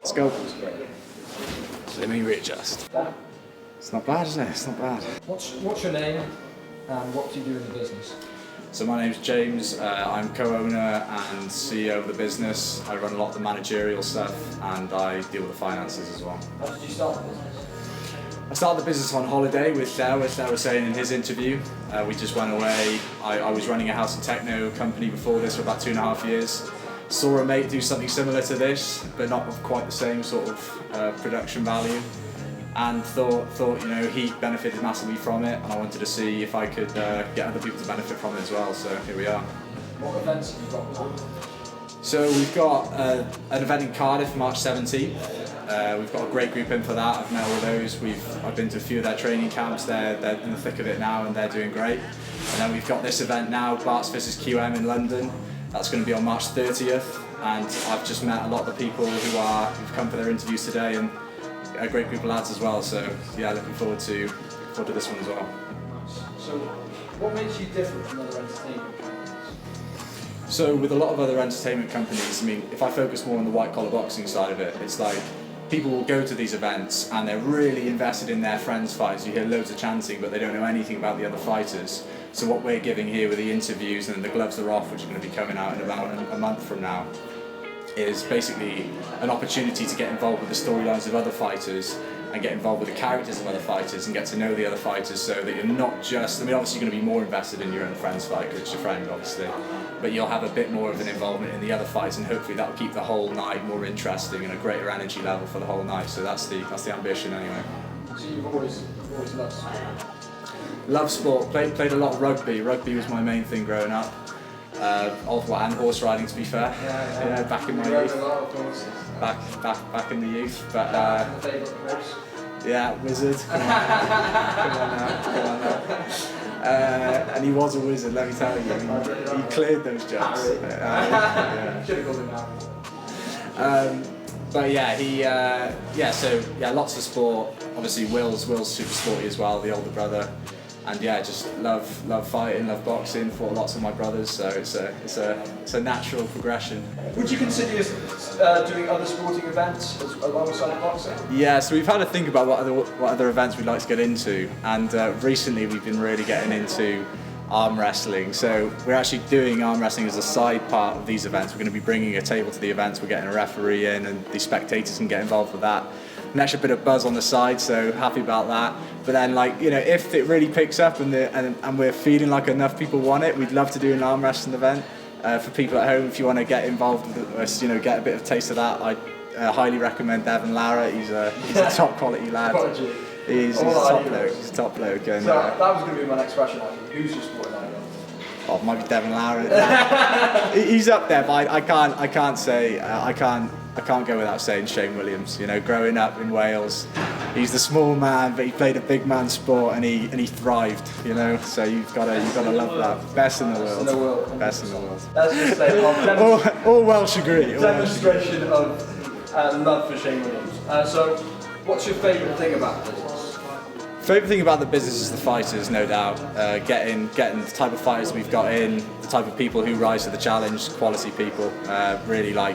Let's go. So let me readjust. It's not bad, is it? It's not bad. What's your name and what do you do in the business? So my name's James. I'm co-owner and CEO of the business. I run a lot of the managerial stuff and I deal with the finances as well. How did you start the business? I started the business on holiday with Theo, as Theo was saying in his interview. We just went away. I was running a house and techno company before this for about 2.5 years. Saw a mate do something similar to this, but not of quite the same sort of production value. And thought he benefited massively from it, and I wanted to see if I could get other people to benefit from it as well. So here we are. What events have you got planned? So we've got an event in Cardiff, March 17th. We've got a great group in for that. I've met all those. I've been to a few of their training camps. They're in the thick of it now, and they're doing great. And then we've got this event now, Barts vs QM in London. That's going to be on March 30th, and I've just met a lot of the people who've come for their interviews today, and a great group of lads as well. So yeah, looking forward to this one as well. So what makes you different from other entertainment companies? So with a lot of other entertainment companies, I mean, if I focus more on the white collar boxing side of it, it's like people will go to these events and they're really invested in their friends' fights. You hear loads of chanting, but they don't know anything about the other fighters. So what we're giving here with the interviews and the gloves are off, which are going to be coming out in about a month from now, is basically an opportunity to get involved with the storylines of other fighters and get involved with the characters of other fighters and get to know the other fighters, so that you're not just, I mean, obviously you're going to be more invested in your own friend's fight because it's your friend, obviously, but you'll have a bit more of an involvement in the other fights, and hopefully that'll keep the whole night more interesting and a greater energy level for the whole night. So that's the ambition anyway. So you've always loved sport? Love sport, played a lot of rugby. Rugby was my main thing growing up. And horse riding, to be fair. Yeah, back in my youth. Back in the youth. But Favourite horse? yeah, wizard. Come on now. And he was a wizard, let me tell you. He cleared those jumps. Should have got him out. But yeah, so lots of sport. Obviously, Will's super sporty as well, the older brother. And yeah, just love fighting, love boxing. Fought lots of my brothers, so it's a natural progression. Would you consider doing other sporting events alongside boxing? Yeah, so we've had to think about what other events we'd like to get into, and recently we've been really getting into arm wrestling. So we're actually doing arm wrestling as a side part of these events. We're going to be bringing a table to the events. We're getting a referee in, and the spectators can get involved with that. An extra bit of buzz on the side, so happy about that. But then, if it really picks up and we're feeling like enough people want it, we'd love to do an arm wrestling event for people at home. If you want to get involved with us, get a bit of a taste of that, I highly recommend Devon Lara. He's a top quality lad. He's a top bloke. He's a top bloke. And, so that was going to be my next question, actually. Who's your sporting idol? Oh, it might be Devon Lara. He's up there, but I can't go without saying Shane Williams. Growing up in Wales, he's the small man, but he played a big man sport and he thrived. So you've got to love that. Best in the world. Best in the world. Let's just say all Welsh agree. Demonstration of love for Shane Williams. So, what's your favourite thing about the business? Favourite thing about the business is the fighters, no doubt. Getting the type of fighters we've got in, the type of people who rise to the challenge, quality people. Really I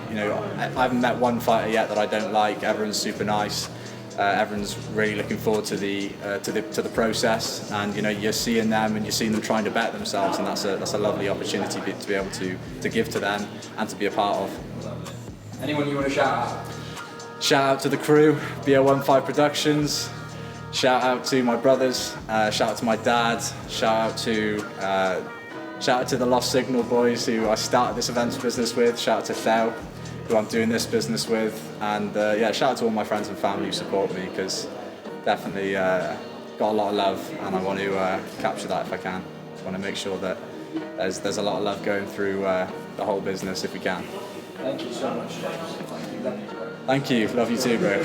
haven't met one fighter yet that I don't like. Everyone's super nice. Everyone's really looking forward to the process, and you're seeing them and you're seeing them trying to better themselves, and that's a lovely opportunity to be able to give to them and to be a part of. Anyone you want to shout out? Shout out to the crew, BO15 Productions. Shout out to my brothers, shout out to my dad, shout out to the Lost Signal boys who I started this events business with, shout out to Theo, who I'm doing this business with, and shout out to all my friends and family who support me, because definitely got a lot of love, and I want to capture that if I can. I want to make sure that there's a lot of love going through the whole business if we can. Thank you so much, James. Thank you, love you too, bro.